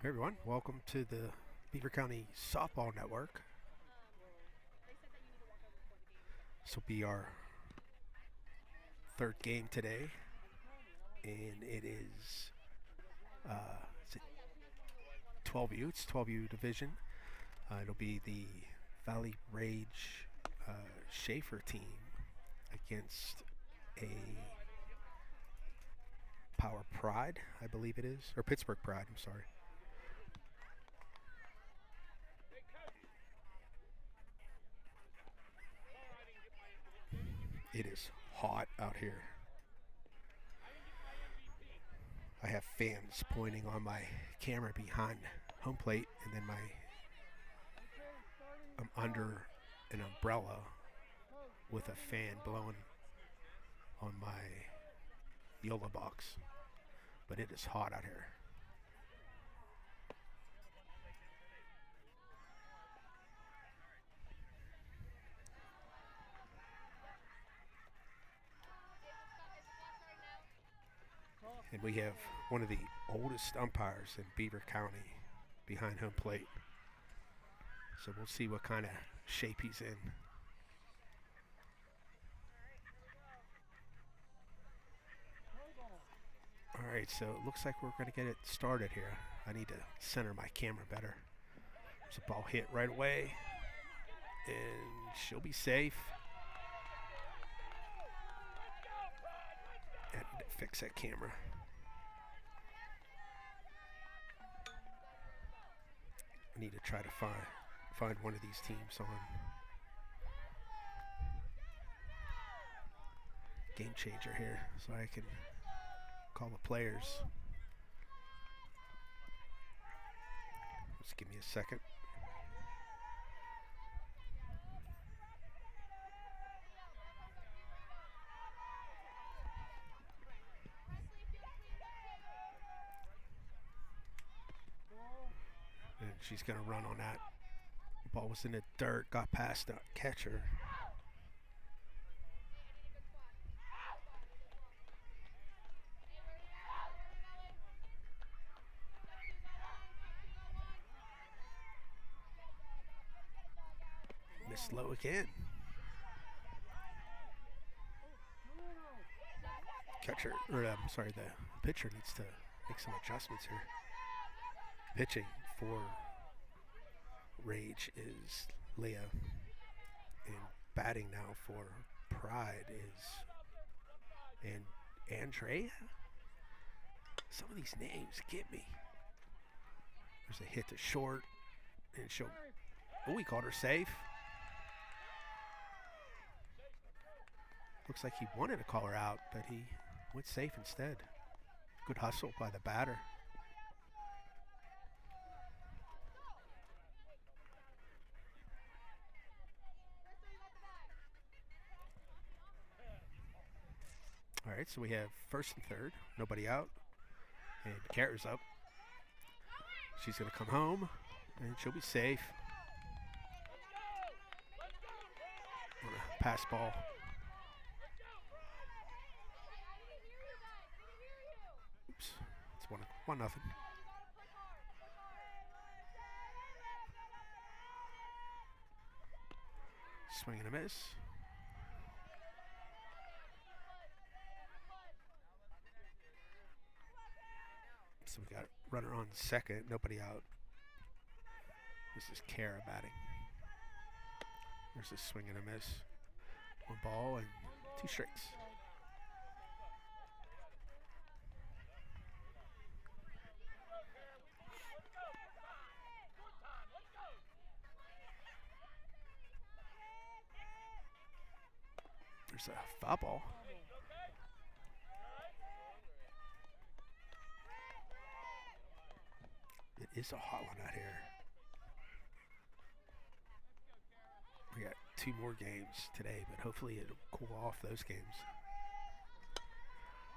Hey everyone, welcome to the Beaver County Softball Network. This will be our third game today, and is it 12U? It's 12U division. It'll be the Valley Rage Schaefer team against a Power Pride, I believe it is, or Pittsburgh Pride. I'm sorry. It is hot out here. I have fans pointing on my camera behind home plate, and then I'm under an umbrella with a fan blowing on my Yola box. But it is hot out here. And we have one of the oldest umpires in Beaver County behind home plate. So we'll see what kind of shape he's in. All right, so it looks like we're going to get it started here. I need to center my camera better. There's a ball hit right away, and she'll be safe. I need to fix that camera. I need to try to find one of these teams on Game Changer here so I can call the players. Just give me a second. And she's going to run on that. Ball was in the dirt, got past the catcher. Missed low again. Catcher, or I'm sorry, the pitcher needs to make some adjustments here. Pitching for Rage is Leah, and batting now for Pride is Andrea. Some of these names get me. There's a hit to short, and he called her safe. Looks like he wanted to call her out, but he went safe instead. Good hustle by the batter. All right, so we have first and third, nobody out, and Kara's up. She's going to come home, and she'll be safe. On a pass ball. Oops, it's 1-0. Swing and a miss. So we got runner on second, nobody out. This is Kara batting. There's a swing and a miss. One ball and two strikes. There's a foul ball. It is a hot one out here. We got 2 more games today, but hopefully it'll cool off those games.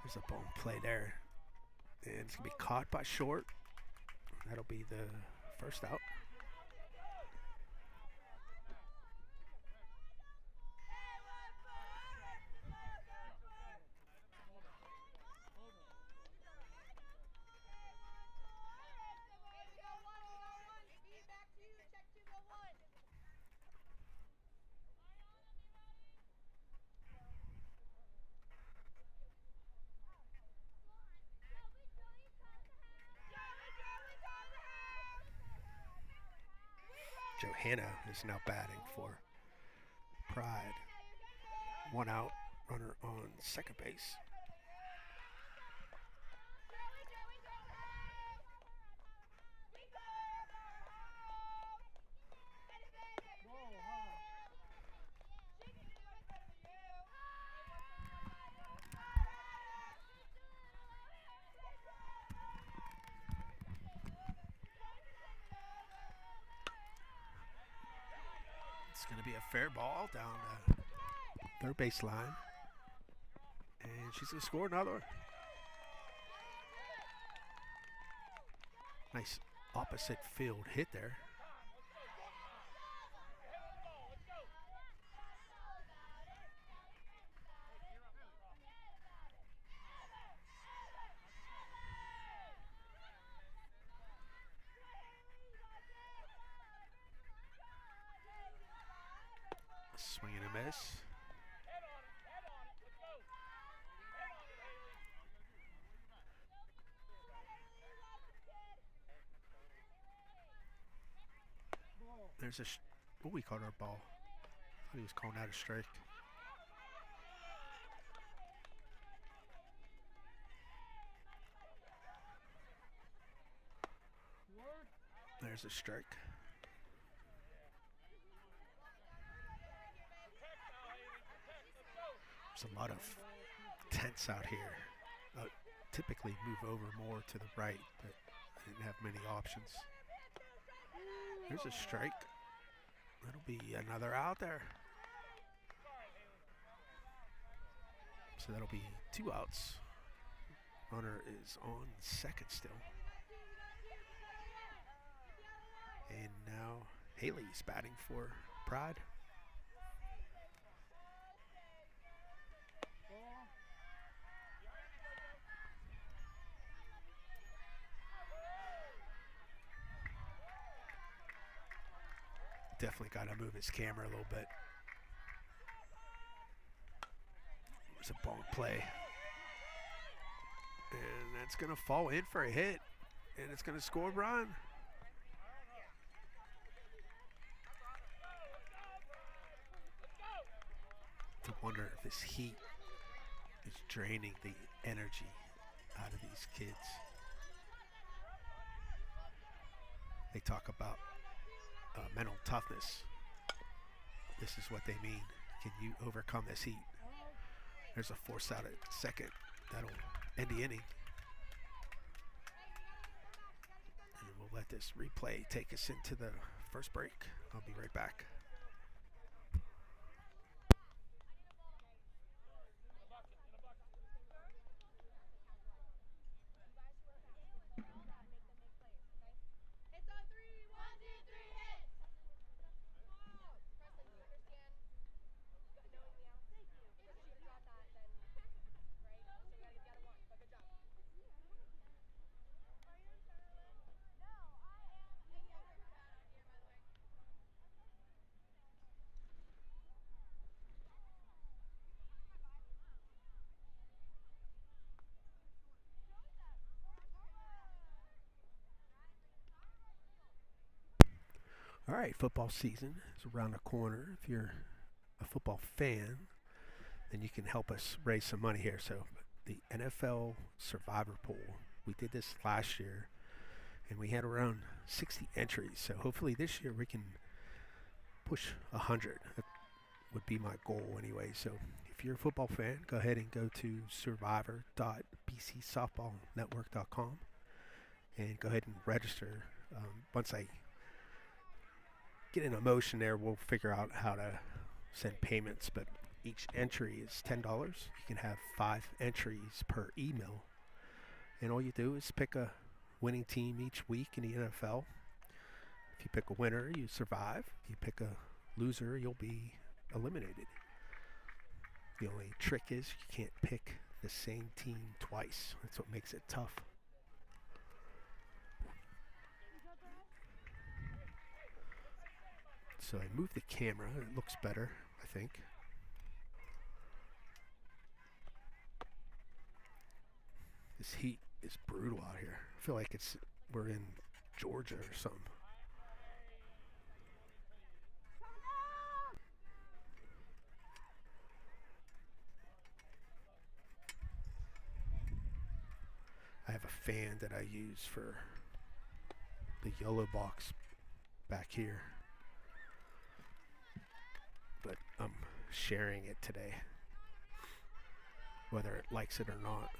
There's a bone play there. And it's going to be caught by short. That'll be the first out. Johanna is now batting for Pride. 1 out, runner on second base. It's going to be a fair ball down the third baseline. And she's going to score another. Nice opposite field hit there. Swing and a miss. There's what we called our ball. I thought he was calling out a strike. There's a strike. There's a lot of tents out here. Typically move over more to the right, but I didn't have many options. There's a strike. That'll be another out there. So that'll be 2 outs. Runner is on second still. And now Haley's batting for Pride. Definitely got to move his camera a little bit. There's a ball play. And that's going to fall in for a hit. And it's going to score a run. To wonder if this heat is draining the energy out of these kids. They talk about mental toughness. This is what they mean. Can you overcome this heat? There's a force out at second. That'll end the inning. And we'll let this replay take us into the first break. I'll be right back. All right, football season is around the corner. If you're a football fan, then you can help us raise some money here. So the NFL Survivor Pool, we did this last year, and we had around 60 entries. So hopefully this year we can push 100. That would be my goal anyway. So if you're a football fan, go ahead and go to survivor.bcsoftballnetwork.com and go ahead and register. Once I get in a motion there, we'll figure out how to send payments, but each entry is $10. You can have 5 entries per email, and all you do is pick a winning team each week in the NFL. If you pick a winner, you survive. If you pick a loser, you'll be eliminated. The only trick is you can't pick the same team twice. That's what makes it tough. So I moved the camera. It looks better, I think. This heat is brutal out here. I feel like we're in Georgia or something. I have a fan that I use for the yellow box back here, but I'm sharing it today, whether it likes it or not.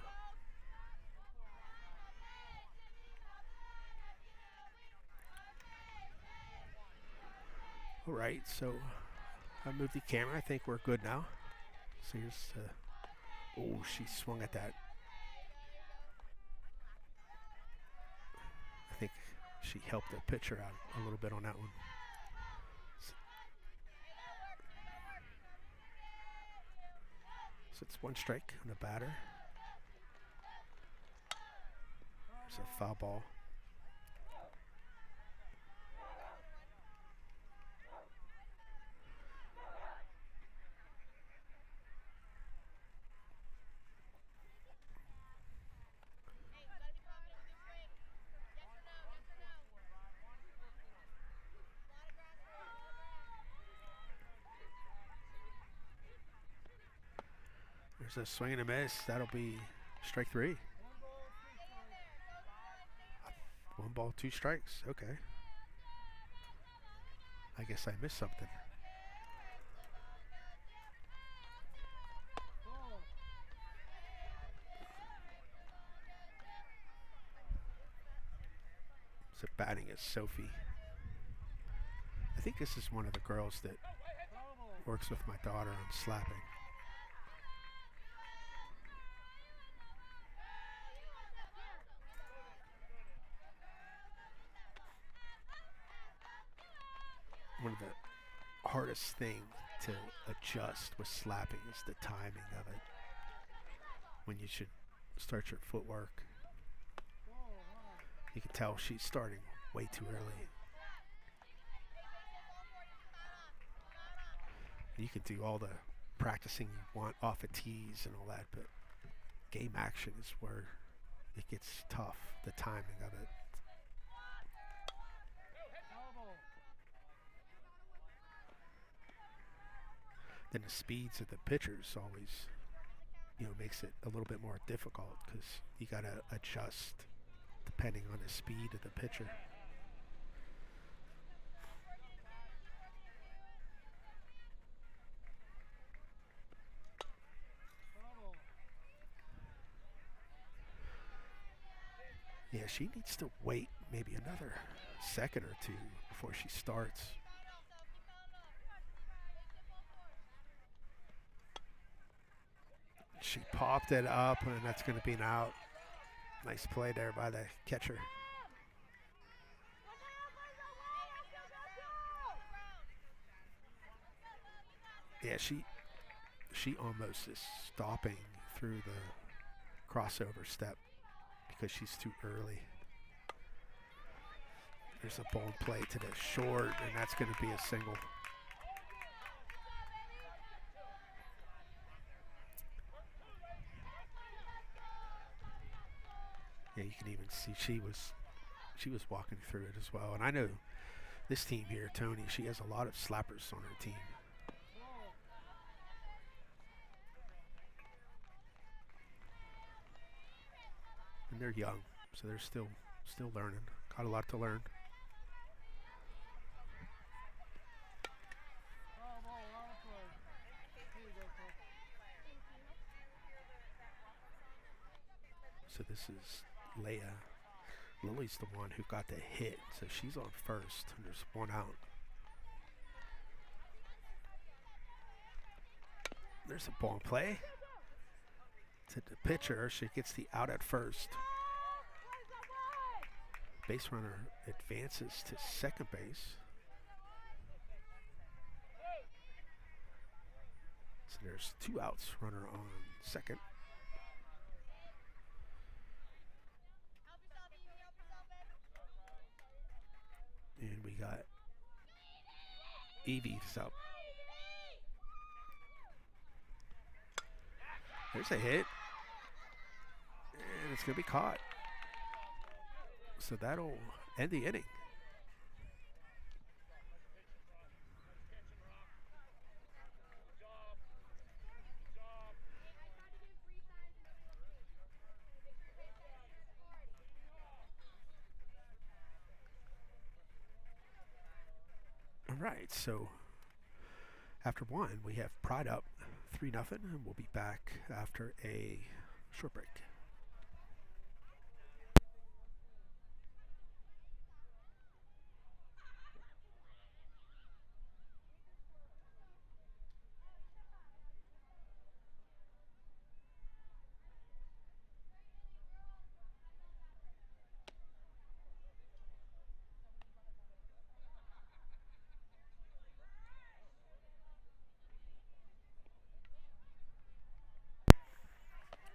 All right, so I moved the camera. I think we're good now. So here's, oh, she swung at that. I think she helped the pitcher out a little bit on that one. So it's 1 strike on the batter. It's a foul ball. There's a swing and a miss. That'll be strike 3. 1 ball, 2 strikes. Okay. I guess I missed something. So batting is Sophie. I think this is one of the girls that works with my daughter on slapping. One of the hardest things to adjust with slapping is the timing of it. When you should start your footwork. You can tell she's starting way too early. You can do all the practicing you want off of tees and all that, but game action is where it gets tough, the timing of it. Then the speeds of the pitchers always, makes it a little bit more difficult because you got to adjust depending on the speed of the pitcher. Yeah, she needs to wait maybe another second or 2 before she starts. She popped it up, and that's going to be an out. Nice play there by the catcher. Yeah, she almost is stopping through the crossover step because she's too early. There's a ball in play to the short, and that's going to be a single. Yeah, you can even see she was walking through it as well. And I know this team here, Tony, she has a lot of slappers on her team. And they're young, so they're still learning. Got a lot to learn. So this is Leia. Lily's the one who got the hit, so she's on first, and there's 1 out. There's a ball in play to the pitcher. She gets the out at first. Base runner advances to second base. So there's 2 outs, runner on second. And we got Evie's up. There's a hit. And it's going to be caught. So that'll end the inning. right, so after one, we have Pride up 3-0, and we'll be back after a short break.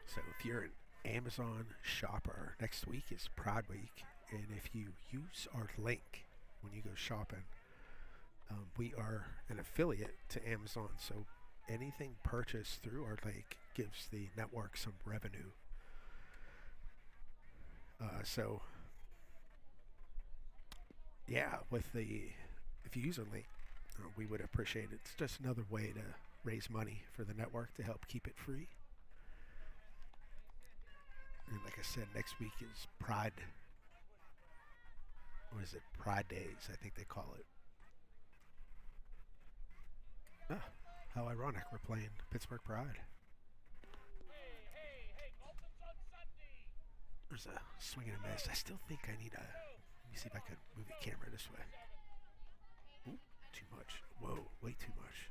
So if you're an Amazon shopper, next week is Pride Week, and if you use our link when you go shopping, we are an affiliate to Amazon, so anything purchased through our link gives the network some revenue. So yeah, if you use our link, we would appreciate it. It's just another way to raise money for the network to help keep it free. And like I said, next week is Pride. What is it? Pride Days, I think they call it. Oh, how ironic. We're playing Pittsburgh Pride. There's a swing and a miss. I still think I need a... Let me see if I can move the camera this way. Ooh, too much. Whoa, way too much.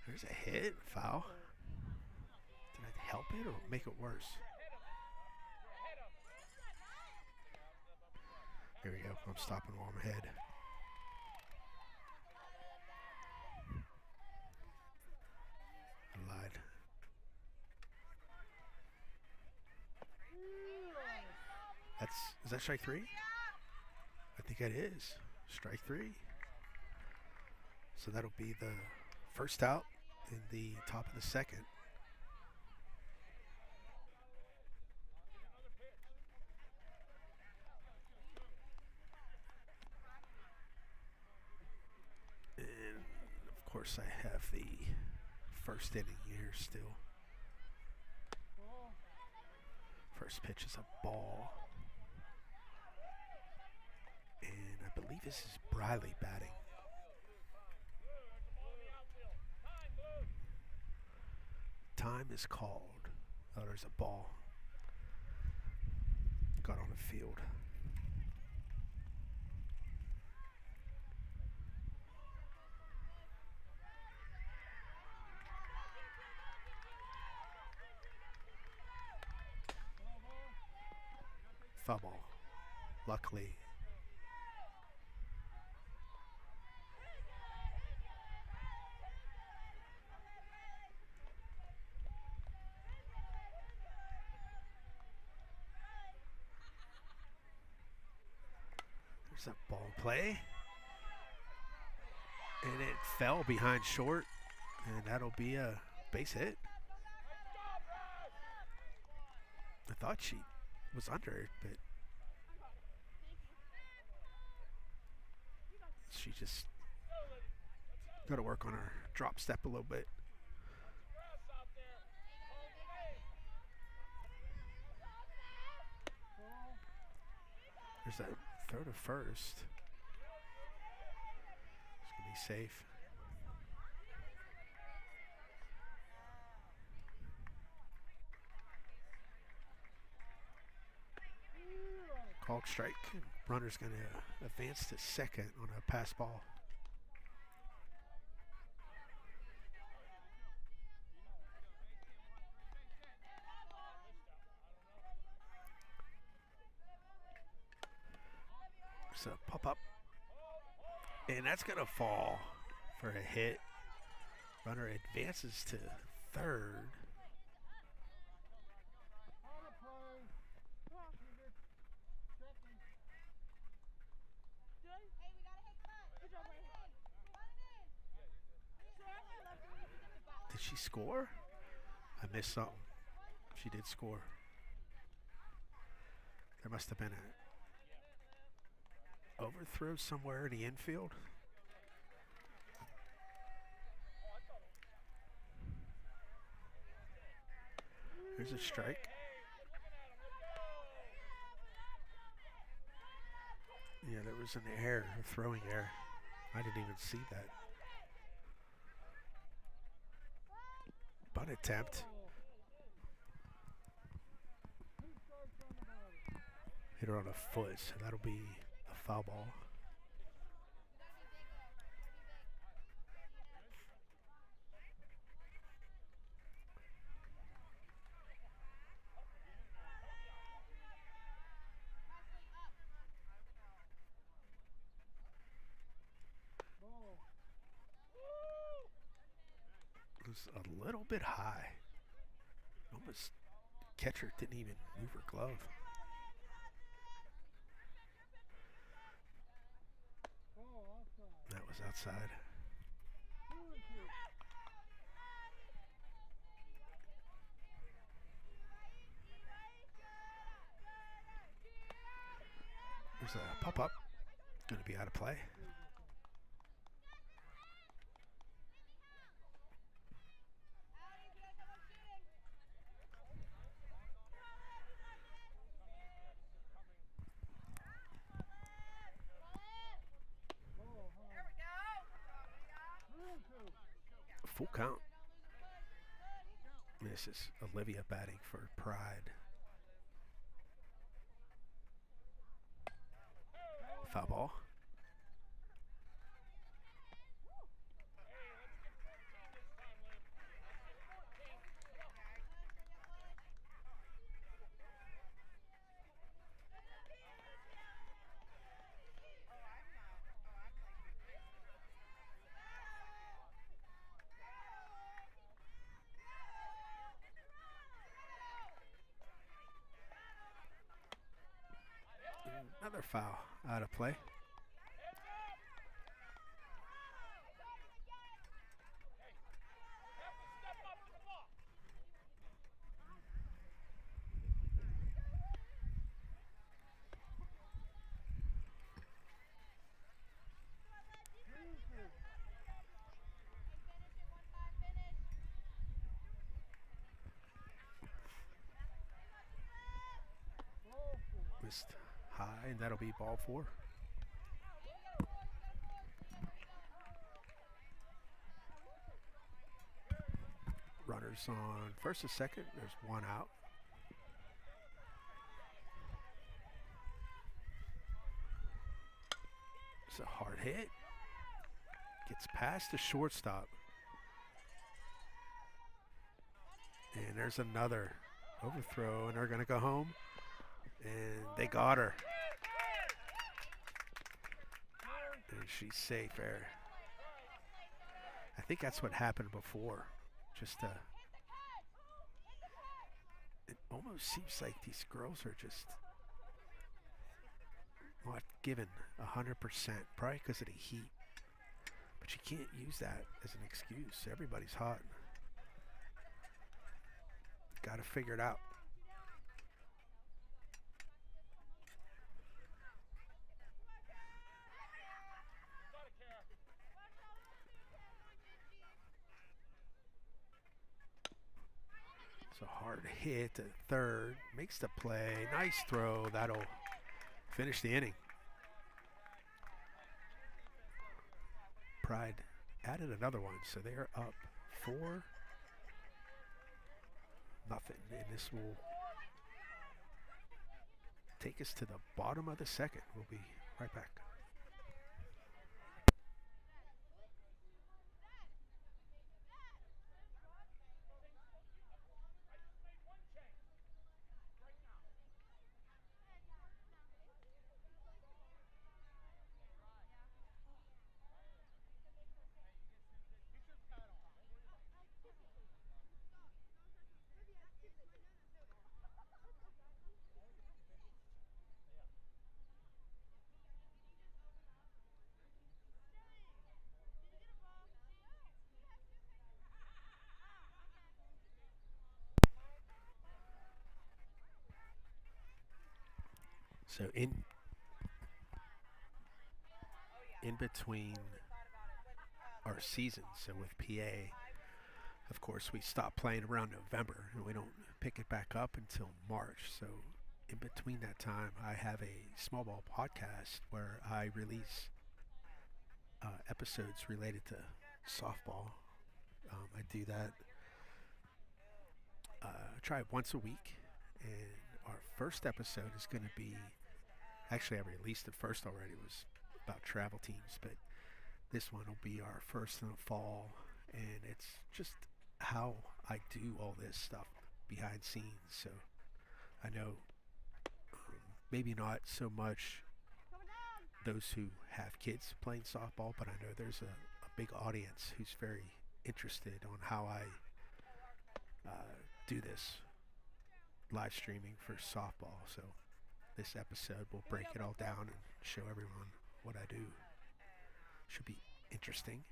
There's a hit, foul. Did I help it or make it worse? There we go. I'm stopping while I'm ahead. I lied. Is that strike three? I think that is. Strike three. So that'll be the first out in the top of the second. And of course I have the first inning here still. First pitch is a ball. And I believe this is Briley batting. Time is called. Oh, there's a ball. Got on the field. Foul ball. Luckily. There's that ball play. And it fell behind short. And that'll be a base hit. I thought she was under it, but she just got to work on her drop step a little bit. There's that throw to first. It's going to be safe. Called strike. Runner's going to advance to second on a pass ball. So pop up. And that's going to fall for a hit. Runner advances to third. Did she score? I missed something. She did score. There must have been an overthrow somewhere in the infield. There's a strike. was an error, a throwing error. I didn't even see that. Bunt attempt. Hit her on a foot, so that'll be a foul ball. It was a little bit high. Almost, catcher didn't even move her glove. That was outside. There's a pop-up. Going to be out of play. Full count. This is Olivia batting for Pride. Foul ball. Another foul out of play. Missed high, and that'll be ball 4. Runners on first and second. There's one out. It's a hard hit. Gets past the shortstop. And there's another overthrow, and they're going to go home. And they got her. And she's safe there. I think that's what happened before. It almost seems like these girls are just not given 100%, probably because of the heat. But you can't use that as an excuse. Everybody's hot. Got to figure it out. It's a hard hit to third. Makes the play. Nice throw. That'll finish the inning. Pride added another one, so they're up 4-0. And this will take us to the bottom of the second. We'll be right back. So in between our seasons, so with PA, of course, we stop playing around November, and we don't pick it back up until March. So in between that time, I have a small ball podcast where I release episodes related to softball. I do that. I try it once a week, and our first episode is going to be. Actually, I released it first already. It was about travel teams, but this one will be our first in the fall, and it's just how I do all this stuff behind scenes. So I know maybe not so much those who have kids playing softball, but I know there's a big audience who's very interested on how I do this live streaming for softball. So this episode will break it all down and show everyone what I do. Should be interesting.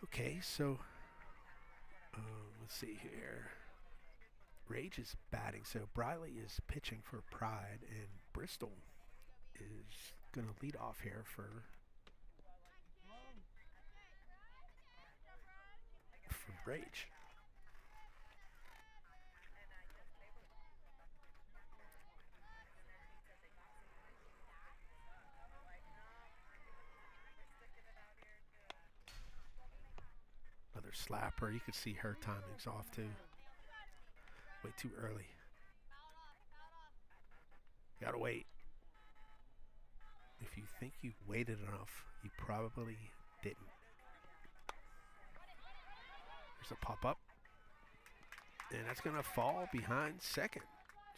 Okay, so let's see here. Rage is batting, so Briley is pitching for Pride, and Bristol is going to lead off here for Rage. Another slapper. You can see her timing's off too. Way too early. Gotta wait. If you think you waited enough, you probably didn't. There's a pop up. And that's going to fall behind second.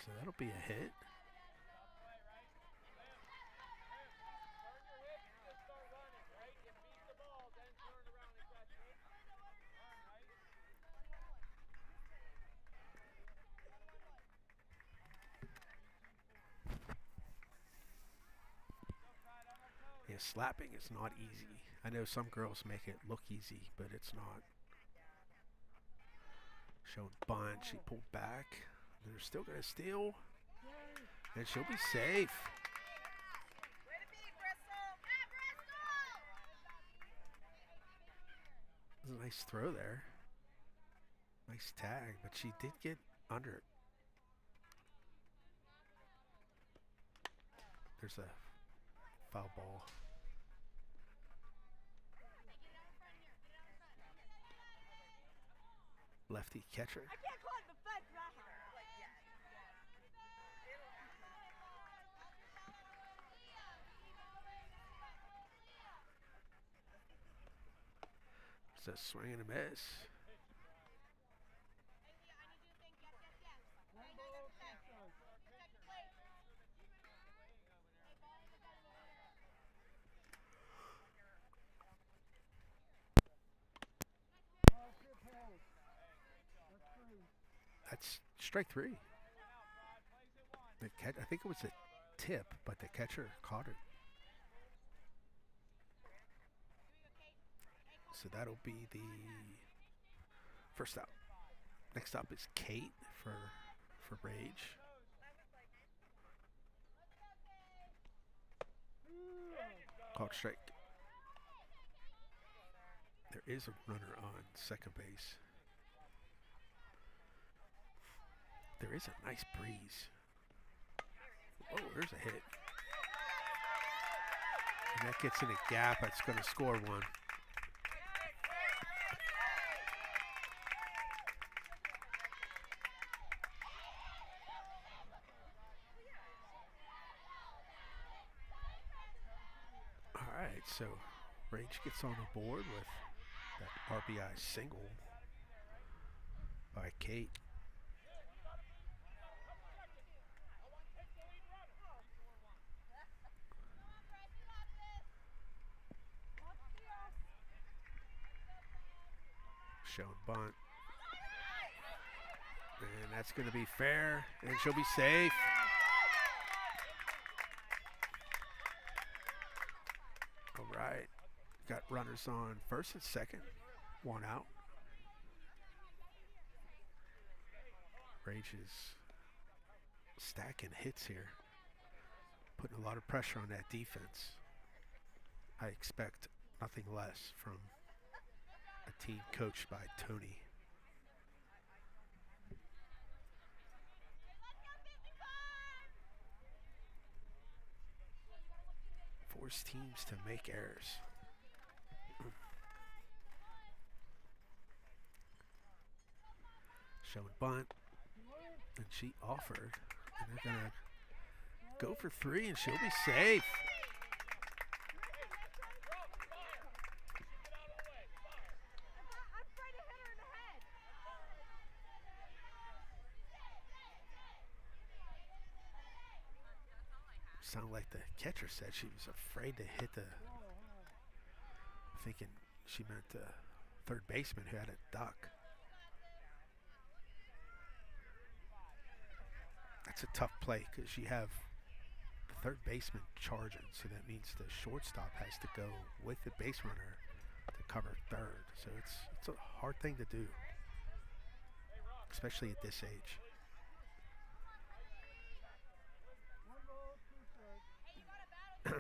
So that'll be a hit. Yeah, slapping is not easy. I know some girls make it look easy, but it's not. Showing bunt, she pulled back. They're still going to steal. And she'll be safe. That was a nice throw there. Nice tag, but she did get under it. There's a foul ball. Lefty catcher. It's a swing and a miss. That's strike three. I think it was a tip, but the catcher caught it. So that'll be the first out. Next up is Kate for Rage. Called strike. There is a runner on second base. There is a nice breeze. Oh, there's a hit. And that gets in a gap. That's going to score one. All right, so Rage gets on the board with that RBI single by Kate. Shown bunt. And that's going to be fair, and she'll be safe. All right. Got runners on first and second. One out. Rage is stacking hits here. Putting a lot of pressure on that defense. I expect nothing less from a team coached by Tony. force teams to make errors. Showing bunt, and she offered, and they're gonna go for 3, and she'll be safe. Sounded like the catcher said she was afraid to hit the, thinking she meant the third baseman who had a duck. That's a tough play because you have the third baseman charging, so that means the shortstop has to go with the base runner to cover third. So it's a hard thing to do, especially at this age. To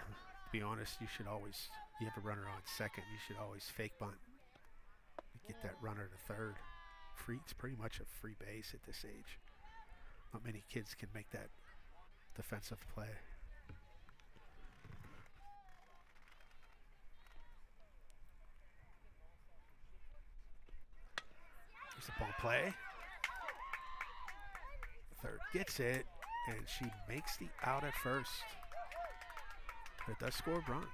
be honest, you have a runner on second, you should always fake bunt. Get that runner to third. It's pretty much a free base at this age. Not many kids can make that defensive play. Here's the ball play. Third gets it, and she makes the out at first. But it does score a run.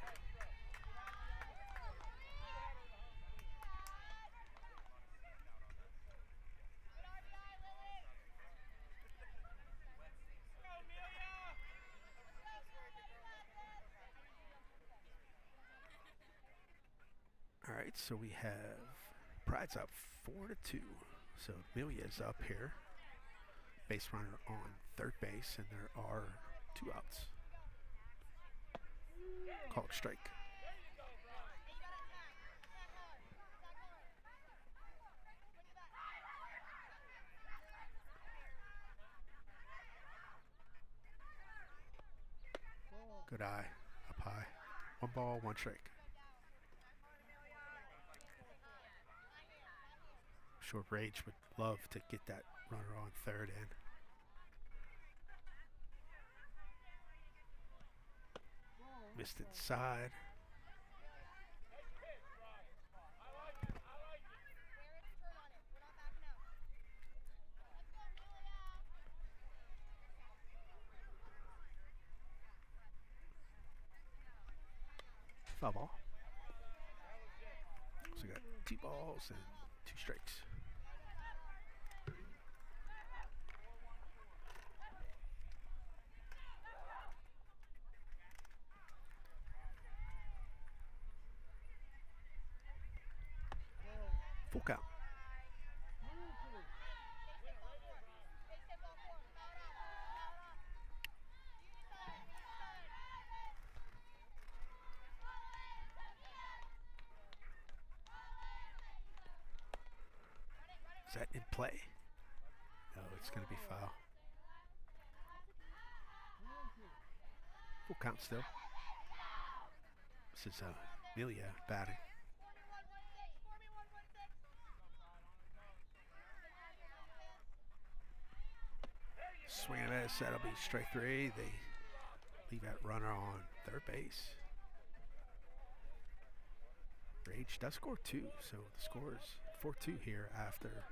All right, so we have Pride's up 4-2. So Amelia's up here. Base runner on third base, and there are 2 outs. Called strike. Good eye, up high. 1 ball, 1 strike. Sure, Rage would love to get that runner on third in. Missed inside. Foul ball. So we got 2 balls and 2 strikes. Full count. Is that in play? No, it's going to be foul. Full count still. This is Amelia batting. Swing and a miss. That'll be strike 3. They leave that runner on third base. Rage does score 2, so the score is 4-2 here after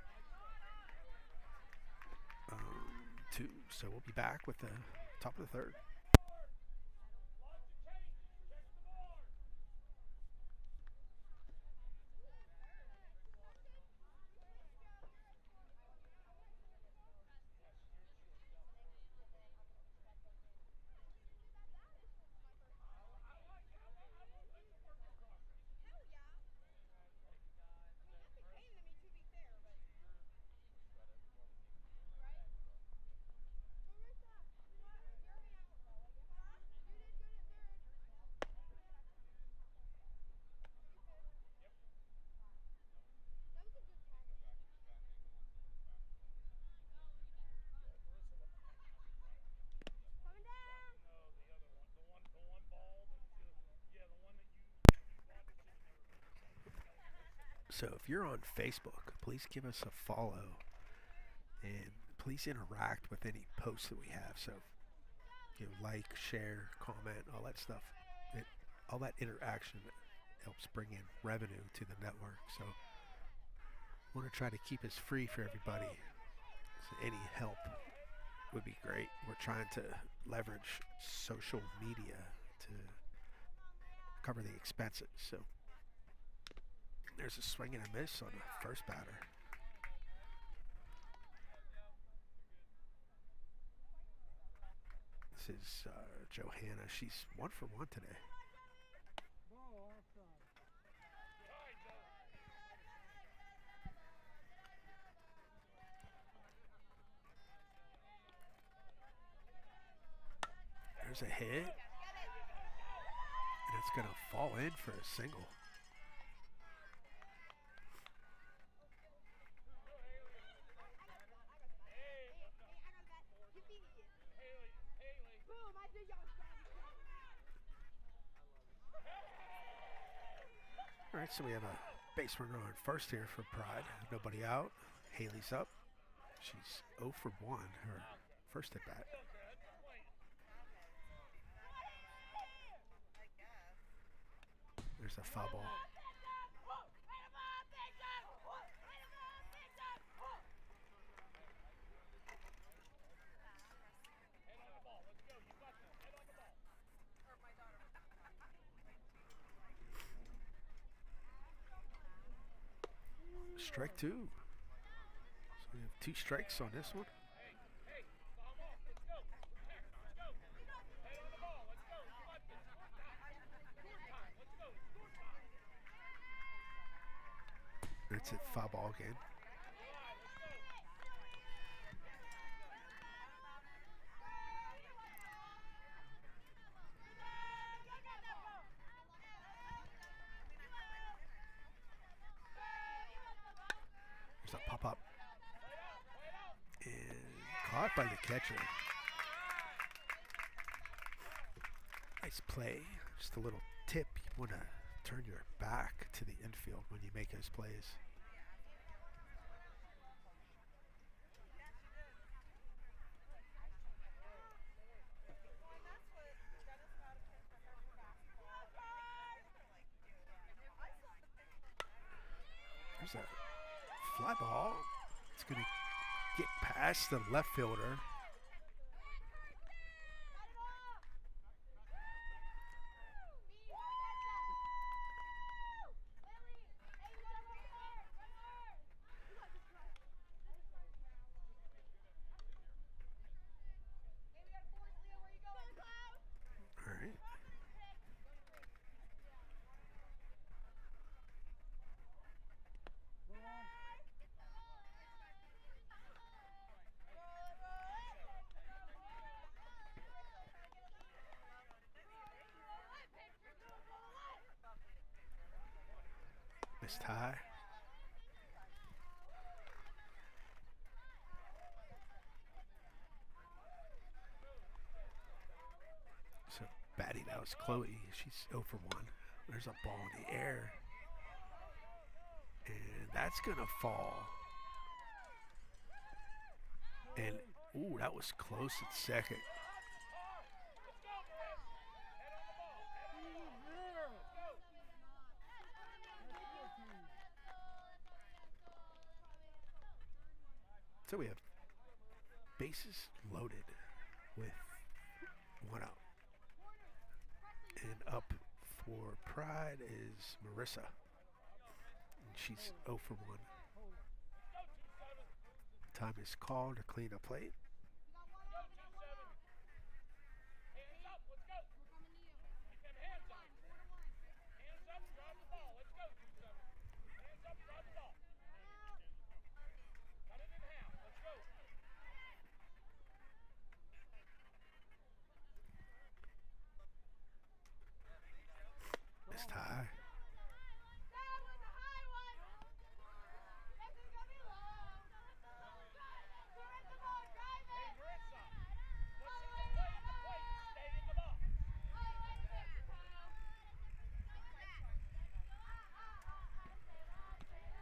2. So we'll be back with the top of the third. So if you're on Facebook, please give us a follow and please interact with any posts that we have. So like, share, comment, all that stuff. It all that interaction helps bring in revenue to the network. So I want to try to keep this free for everybody. So any help would be great. We're trying to leverage social media to cover the expenses. So there's a swing and a miss on the first batter. This is Johanna. She's 1 for 1 today. There's a hit. And it's going to fall in for a single. All right, so we have a base runner on first here for Pride. Nobody out. Haley's up. She's 0 for 1, her first at bat. There's a foul ball. Strike 2. So we have 2 strikes on this one. That's it, foul ball again. There's a pop-up. And caught by the catcher. Nice play. Just a little tip. You want to turn your back to the infield when you make those plays. There's a fly ball. It's going to get past the left fielder. Missed high. So batting out is Chloe. She's 0 for 1. There's a ball in the air. And that's going to fall. And, ooh, that was close at second. So we have bases loaded with 1 out. And up for Pride is Marissa. And she's 0 for 1. Time is called to clean a plate. Missed high.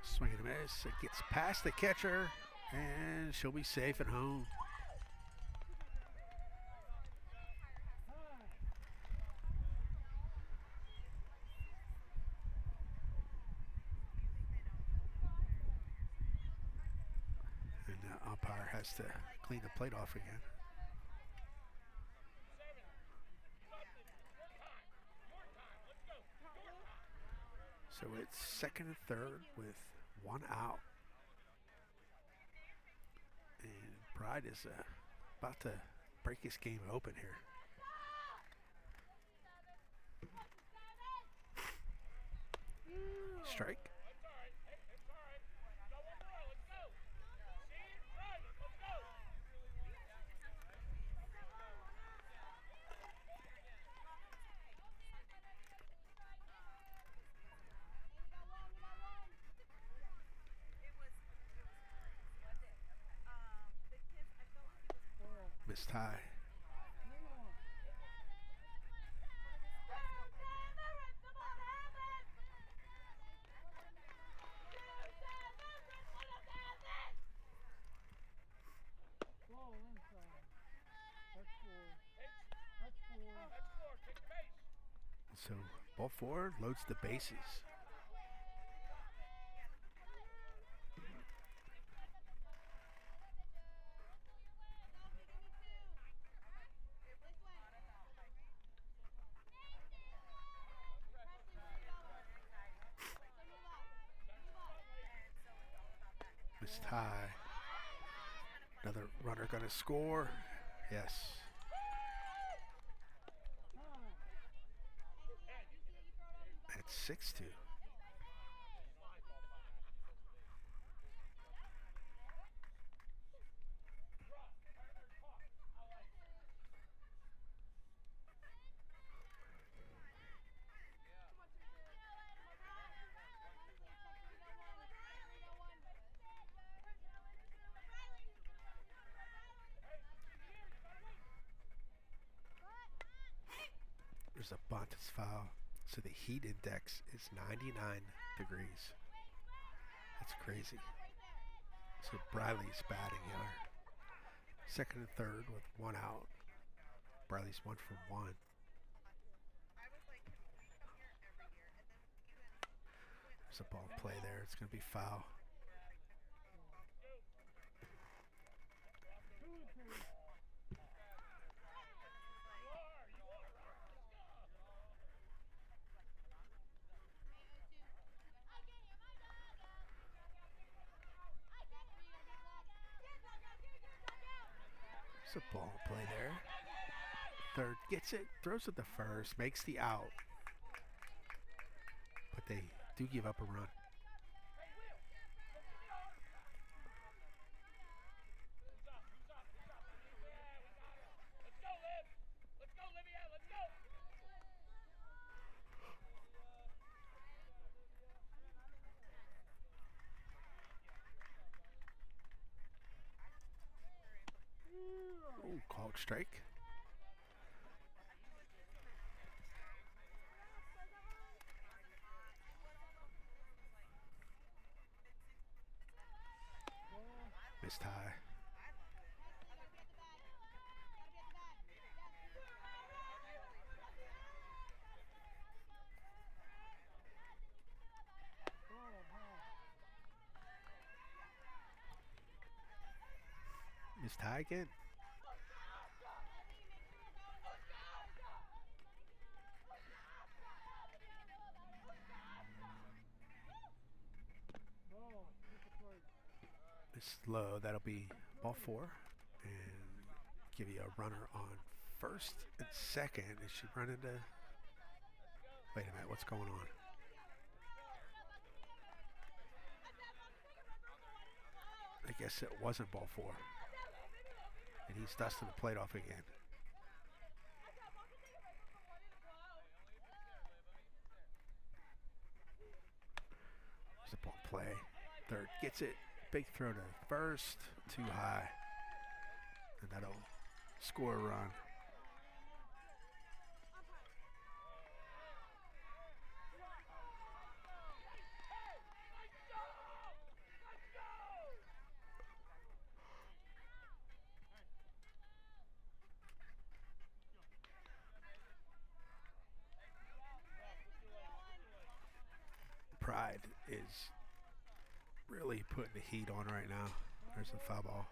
Swing and a miss. It gets past the catcher, and she'll be safe at home. the umpire has to clean the plate off again. So it's second and third with one out. And Pride is about to break his game open here. Strike. Missed high. So ball forward, loads the bases. Missed high. Another runner gonna score. Yes. At 6-2. There's a bunt, it's foul. So the heat index is 99 degrees. That's crazy. So Briley's batting here. Second and third with one out. Briley's 1 for 1. There's a ball play there. It's going to be foul. There's a ball play there. Third gets it, throws it to first, makes the out. But they do give up a run. Ooh, called strike. Missed high. Missed high again. It's low. That'll be ball 4 and give you a runner on first and second. It should run into. Wait a minute. What's going on? I guess it wasn't ball 4. And he's dusting the plate off again. There's a ball play. Third gets it. Big throw to first. Too high. And that'll score a run. Pride is really putting the heat on right now. There's the foul ball.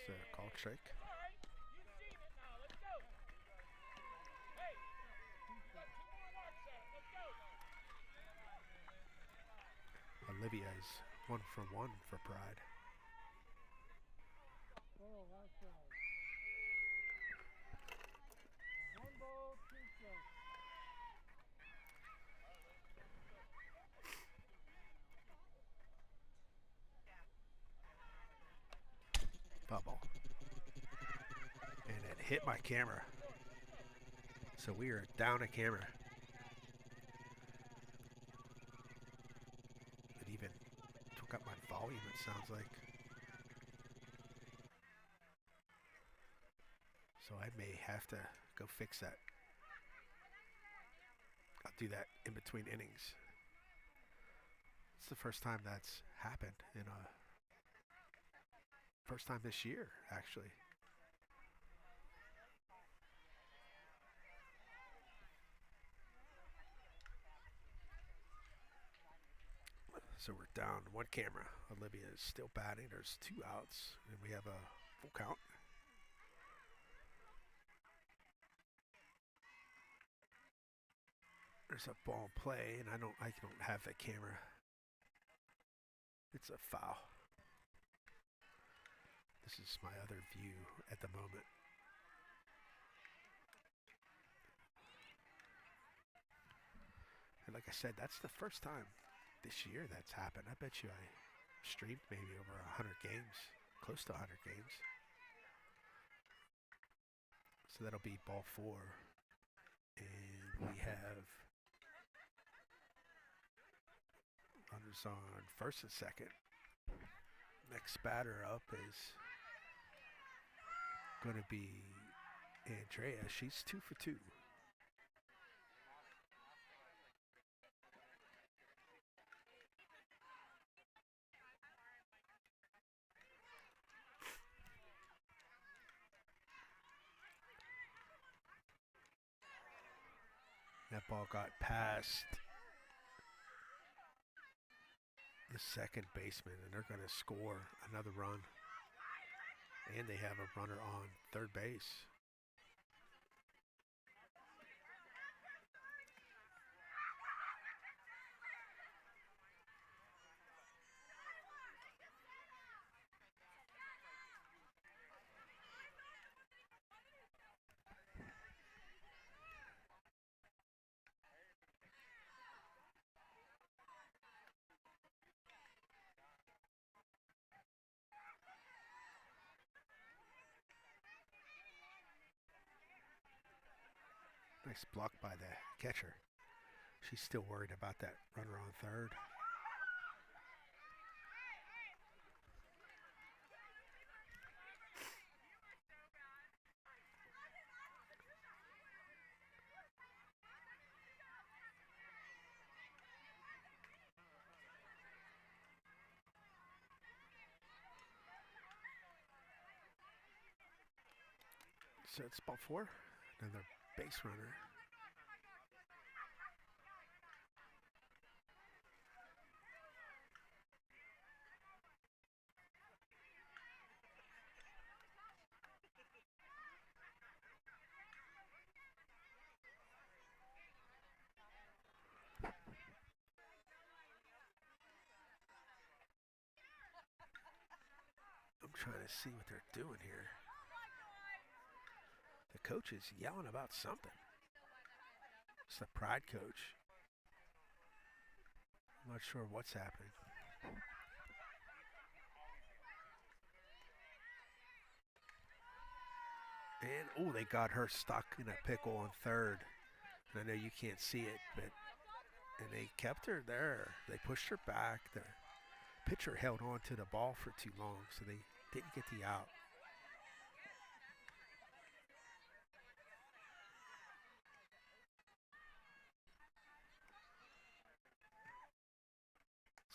It's a call strike. Olivia is 1 for 1 for Pride. Foul ball. And it hit my camera. So we are down a camera. It even took up my volume, it sounds like. So I may have to go fix that. I'll do that in between innings. It's the first time that's happened in a first time this year, actually. So we're down 1 camera. Olivia is still batting. There's 2 outs, and we have a full count. There's a ball in play, and I don't have the camera. It's a foul. This is my other view at the moment. And like I said, that's the first time this year that's happened. I bet you I streamed maybe over 100 games, close to 100 games. So that'll be ball 4. And we have runners on first and second. Next batter up is going to be Andrea. She's 2 for 2. That ball got past the second baseman, and they're going to score another run. And they have a runner on third base. Nice block by the catcher. She's still worried about that runner on third. So it's ball 4. Another base runner. I'm trying to see what they're doing here. The coach is yelling about something. It's the Pride coach. I'm not sure what's happening. And, oh, they got her stuck in a pickle on third. And I know you can't see it, and they kept her there. They pushed her back. The pitcher held on to the ball for too long, so they didn't get the out.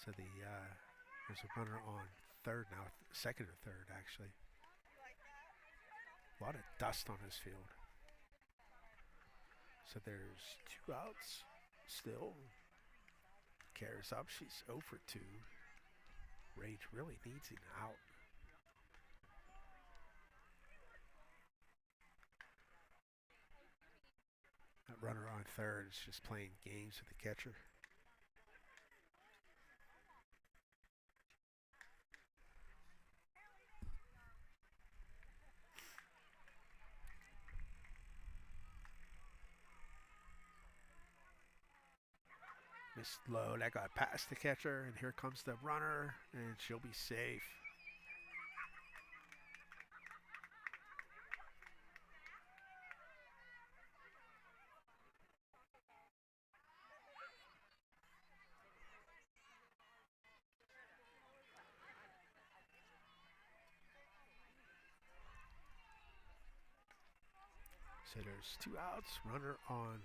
So there's a runner on third now, second or third actually. A lot of dust on this field. So there's 2 outs still. Kara's up. She's 0 for 2. Rage really needs an out. That runner on third is just playing games with the catcher. Missed low. That got past the catcher, and here comes the runner, and she'll be safe. So there's 2 outs, runner on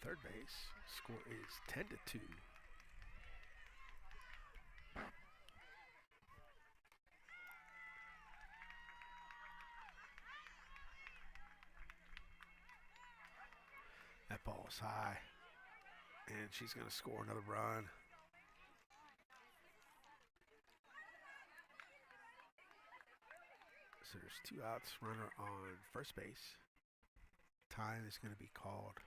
third base. Score is 10-2. That ball's high, and she's going to score another run. So there's 2 outs, runner on first base. Time is going to be called.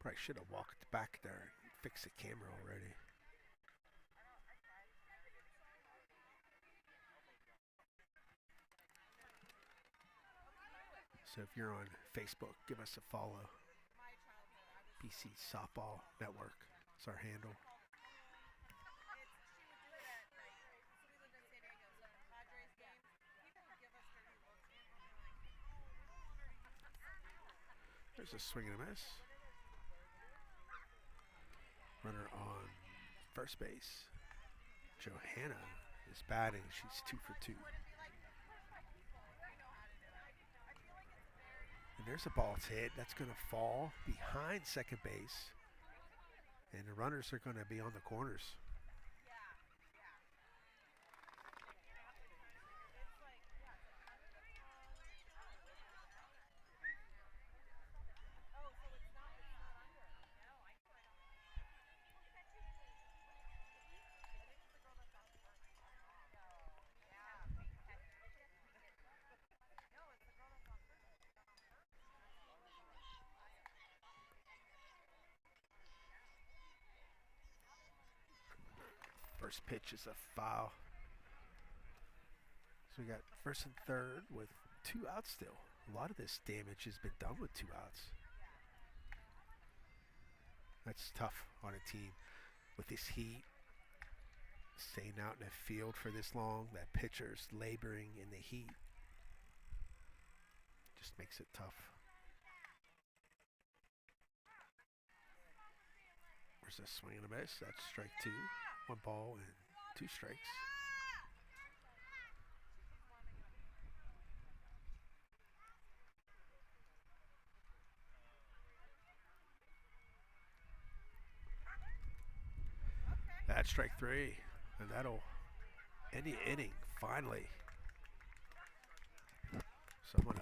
Probably should have walked back there and fixed the camera already. So if you're on Facebook, give us a follow. PC Softball Network is our handle. There's a swing and a miss. Runner on first base. Johanna is batting. She's 2 for 2. And there's a ball to hit. That's going to fall behind second base. And the runners are going to be on the corners. First pitch is a foul. So we got first and third with 2 outs still. A lot of this damage has been done with 2 outs. That's tough on a team with this heat. Staying out in the field for this long, that pitcher's laboring in the heat. Just makes it tough. There's a swing and a miss. That's strike 2. 1 ball and 2 strikes. That's strike 3, and that'll end the inning finally. So I'm gonna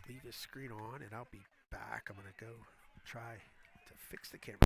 leave this screen on, and I'll be back. I'm gonna go try to fix the camera.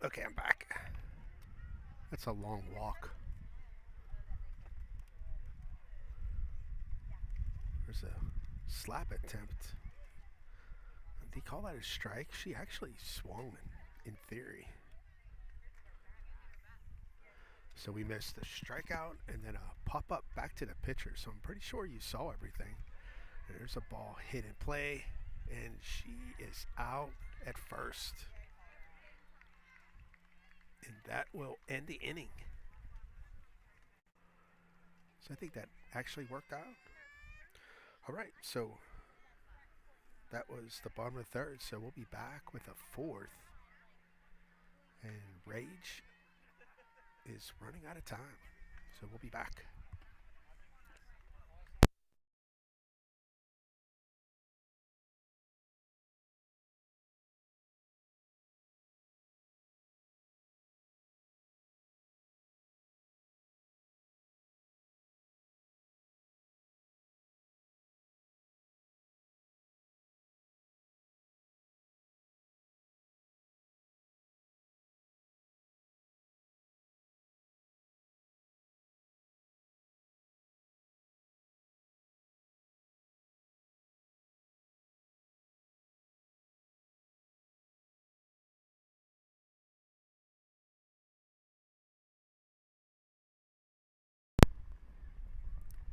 Okay, I'm back. That's a long walk. There's a slap attempt. Do you call that a strike? She actually swung in theory. So we missed a strikeout and then a pop up back to the pitcher. So I'm pretty sure you saw everything. There's a ball hit in play, and she is out at first. And that will end the inning. So I think that actually worked out. All right, so that was the bottom of the third. So we'll be back with a fourth. And Rage is running out of time. So we'll be back.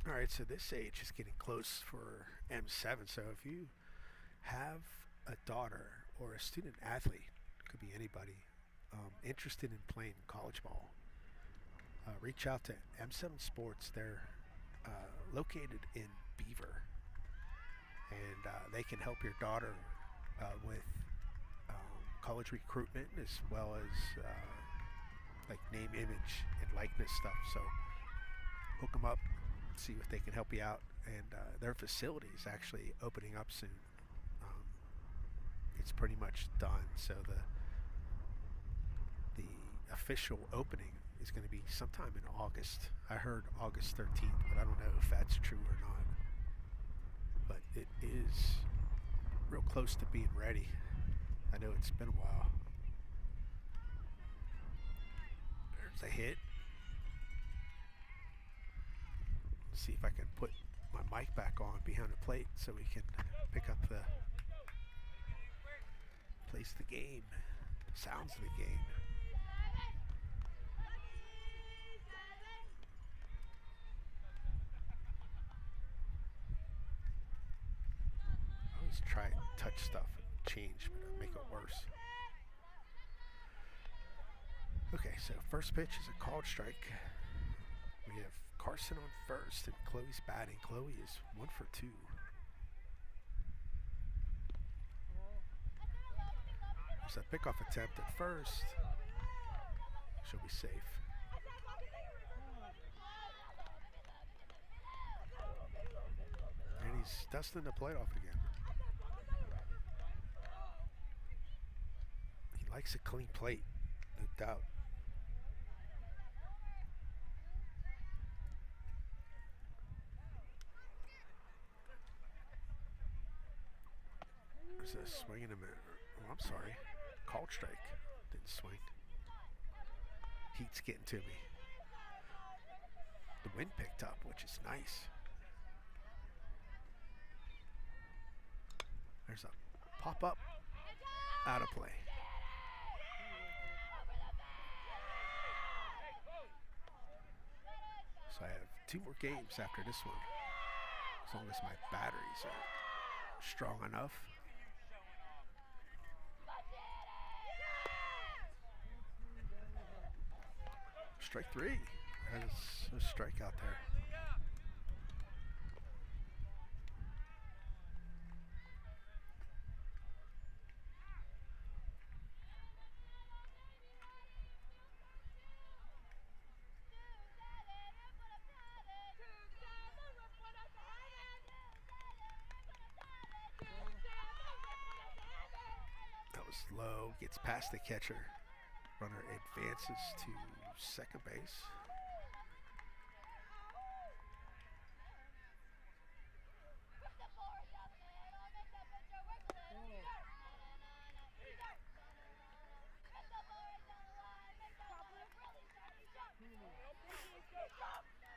All right, so this age is getting close for M7. So if you have a daughter or a student athlete, could be anybody, interested in playing college ball, reach out to M7 Sports. They're located in Beaver, and they can help your daughter with college recruitment as well as like name, image, and likeness stuff. So hook them up, see if they can help you out. And their facility is actually opening up soon. Um, it's pretty much done. So the official opening is going to be sometime in August. I heard August 13th, but I don't know if that's true or not. But it is real close to being ready. I know it's been a while. There's a hit. See if I can put my mic back on behind the plate so we can pick up the place the game, sounds of the game. I always try and touch stuff and change, but it'll make it worse. Okay, so first pitch is a called strike. We have Carson on first, and Chloe's batting. Chloe is 1 for 2. There's a pickoff attempt at first. She'll be safe. And he's dusting the plate off again. He likes a clean plate, no doubt. There's a swing and a minute. Oh, I'm sorry. Called strike. Didn't swing. Heat's getting to me. The wind picked up, which is nice. There's a pop up. Out of play. So I have 2 more games after this one. As long as my batteries are strong enough. Strike 3. That's a strikeout there. That was low. Gets past the catcher. Runner advances to second base.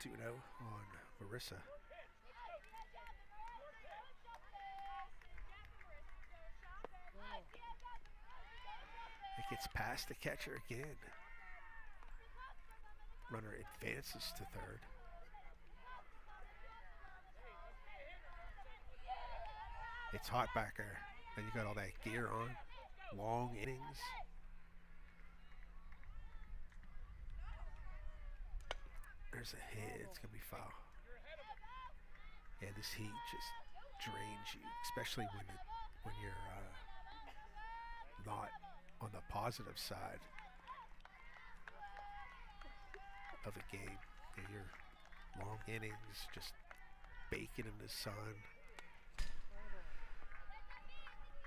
2-0 on Marissa. It gets past the catcher again. Runner advances to third. It's hot back there. And you got all that gear on. Long innings. There's a hit. It's going to be foul. Yeah, this heat just drains you, especially when you're not on the positive side of the game. And your long innings, just baking in the sun.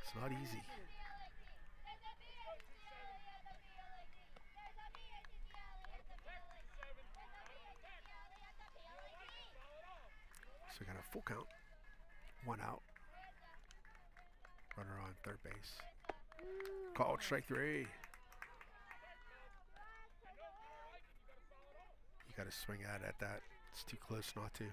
It's not easy. So we got a full count. 1 out. Runner on third base. Called strike 3. You got to swing at that. It's too close not to.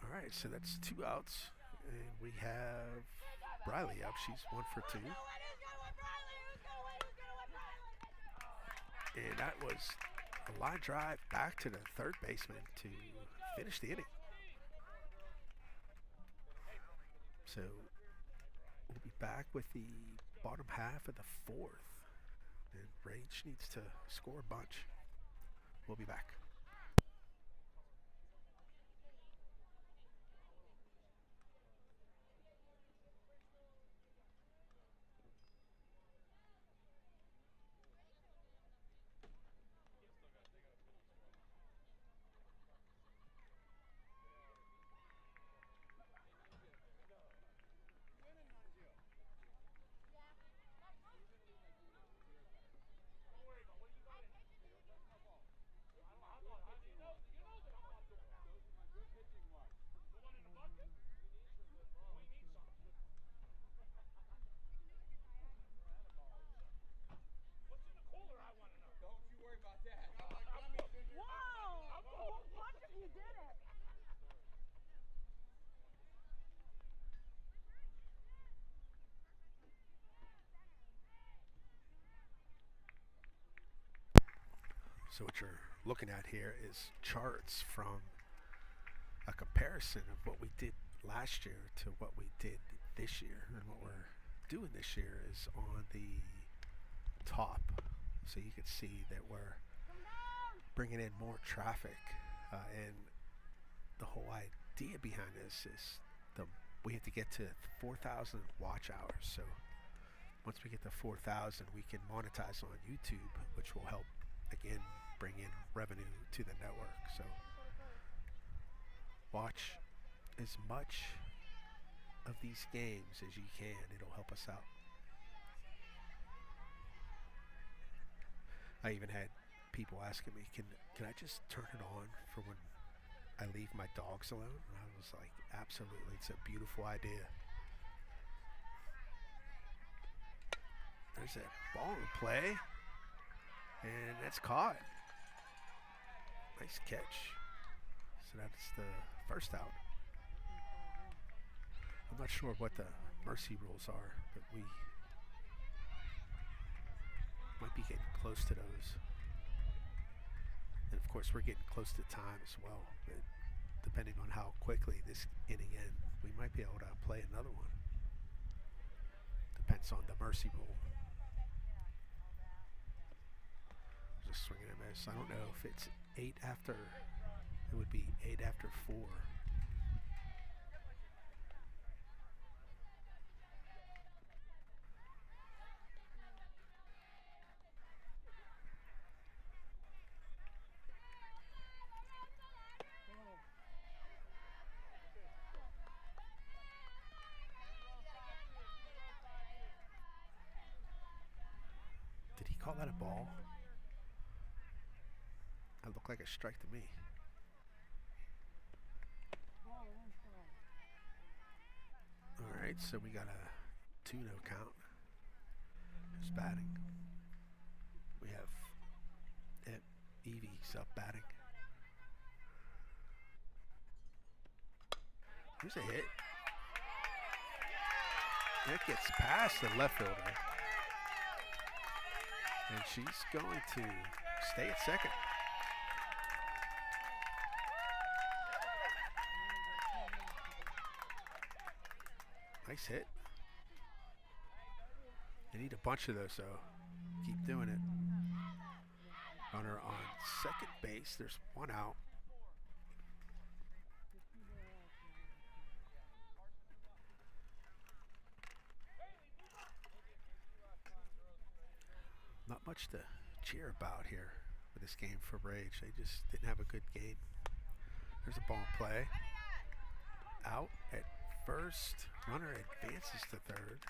All right, so that's 2 outs. And we have Briley up. She's 1 for 2. And that was a line drive back to the third baseman to finish the inning. So we'll be back with the bottom half of the 4th. And Rage needs to score a bunch. We'll be back. So what you're looking at here is charts from a comparison of what we did last year to what we did this year. And what we're doing this year is on the top. So you can see that we're bringing in more traffic. And the whole idea behind this is we have to get to 4,000 watch hours. So once we get to 4,000, we can monetize on YouTube, which will help, again, bring in revenue to the network. So watch as much of these games as you can. It'll help us out. I even had people asking me, can I just turn it on for when I leave my dogs alone? And I was like, absolutely, it's a beautiful idea. There's that ball in play, and that's caught. Nice catch. So that's the first out. I'm not sure what the mercy rules are, but we might be getting close to those. And of course, we're getting close to time as well. But depending on how quickly this inning ends, we might be able to play another one. Depends on the mercy rule. Just swinging and miss. I don't know if it's 8 after. It would be 8 after 4. Did he call that a ball? That looked like a strike to me. All right, so we got a 2-0 count. is batting. We have Evie's up batting. Here's a hit. That gets past the left fielder. And she's going to stay at second. Nice hit. They need a bunch of those, so keep doing it. Runner on second base. There's one out. Not much to cheer about here with this game for Rage. They just didn't have a good game. There's a ball in play. Out at first. Runner advances to third.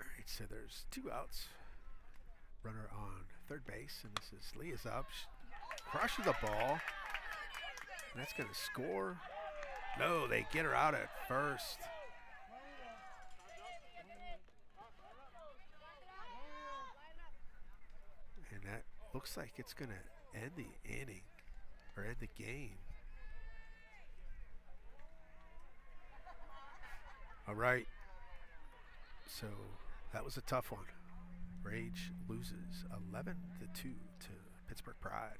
All right, so there's two outs. Runner on third base, and this is Leah's up. She crushes the ball. And that's going to score. No, they get her out at first. And that looks like it's going to end the inning, or end the game. All right. So that was a tough one. Rage loses 11-2 to Pittsburgh Pride.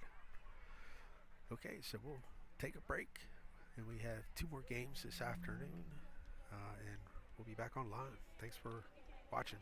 Okay, so we'll take a break, and we have two more games this afternoon, and we'll be back online. Thanks for watching.